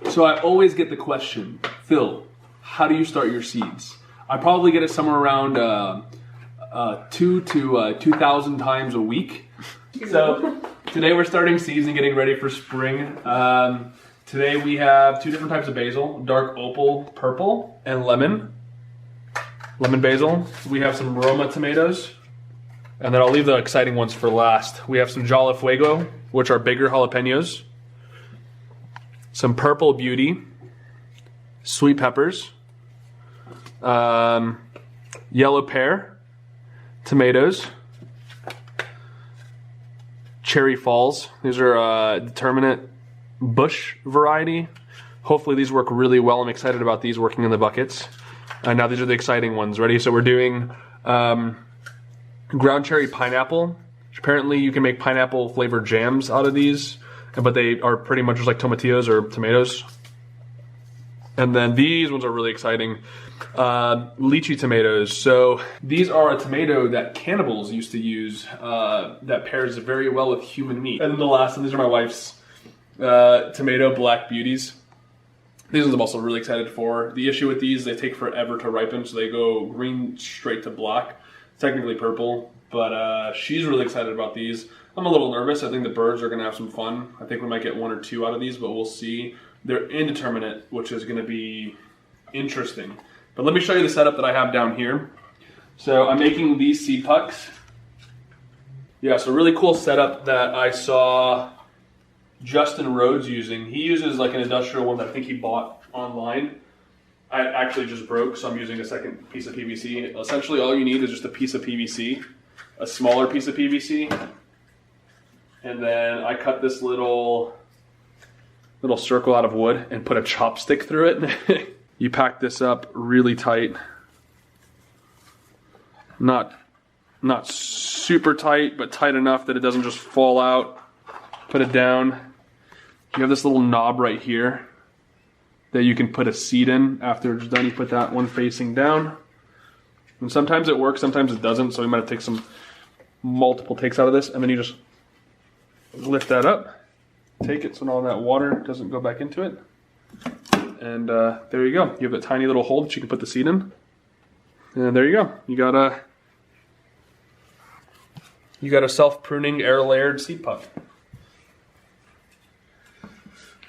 So I always get the question, Phil, how do you start your seeds? I probably get it somewhere around 2 to 2,000 times a week. So today we're starting seeds and getting ready for spring. Today we have 2 different types of basil, dark opal purple and lemon basil. We have some Roma tomatoes, and then I'll leave the exciting ones for last. We have some Jala Fuego, which are bigger jalapenos, some purple beauty, sweet peppers, yellow pear, tomatoes, cherry falls. These are determinate bush variety. Hopefully these work really well. I'm excited about these working in the buckets. Now these are the exciting ones. Ready? So we're doing ground cherry pineapple. Apparently you can make pineapple flavored jams out of these, but they are pretty much just like tomatillos or tomatoes. And then these ones are really exciting. Lychee tomatoes. So these are a tomato that cannibals used to use that pairs very well with human meat. And then the last one, these are my wife's tomato black beauties. These ones I'm also really excited for. The issue with these, they take forever to ripen, so they go green straight to black. Technically purple, but she's really excited about these. I'm a little nervous. I think the birds are gonna have some fun. I think we might get 1 or 2 out of these, but we'll see. They're indeterminate, which is gonna be interesting. But let me show you the setup that I have down here. So I'm making these seed pucks. Yeah, so really cool setup that I saw Justin Rhodes using. He uses like an industrial one that I think he bought online. I actually just broke, so I'm using a second piece of PVC. Essentially all you need is just a piece of PVC, a smaller piece of PVC, and then I cut this little circle out of wood and put a chopstick through it. You pack this up really tight. Not super tight, but tight enough that it doesn't just fall out. Put it down. You have this little knob right here that you can put a seed in. After it's done, you put that one facing down. And sometimes it works, sometimes it doesn't, so we might have to take some multiple takes out of this, and then you just lift that up, take it so all that water doesn't go back into it. And there you go. You have a tiny little hole that you can put the seed in. And there you go. You got a self-pruning, air-layered seed puck.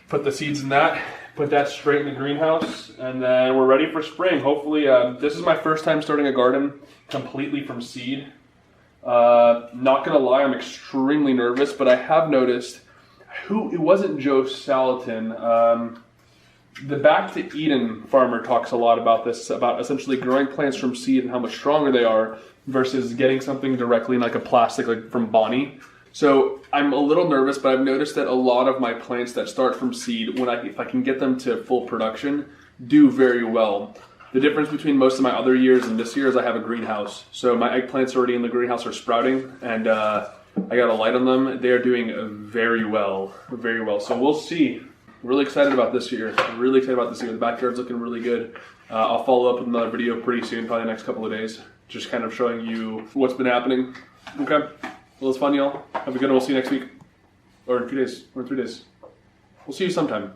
Put the seeds in that, put that straight in the greenhouse, and then we're ready for spring. Hopefully, this is my first time starting a garden completely from seed. Not gonna lie, I'm extremely nervous, but I have noticed, it wasn't Joe Salatin, the Back to Eden farmer talks a lot about this, about essentially growing plants from seed and how much stronger they are versus getting something directly in like a plastic, like from Bonnie. So I'm a little nervous, but I've noticed that a lot of my plants that start from seed, if I can get them to full production, do very well. The difference between most of my other years and this year is I have a greenhouse. So my eggplants already in the greenhouse are sprouting, and I got a light on them. They are doing very well, very well. So we'll see. Really excited about this year. I'm really excited about this year. The backyard's looking really good. I'll follow up with another video pretty soon, probably the next couple of days, just kind of showing you what's been happening. Okay. Well, it's fun, y'all. Have a good one. We'll see you next week. Or in 2 days. Or in 3 days. We'll see you sometime.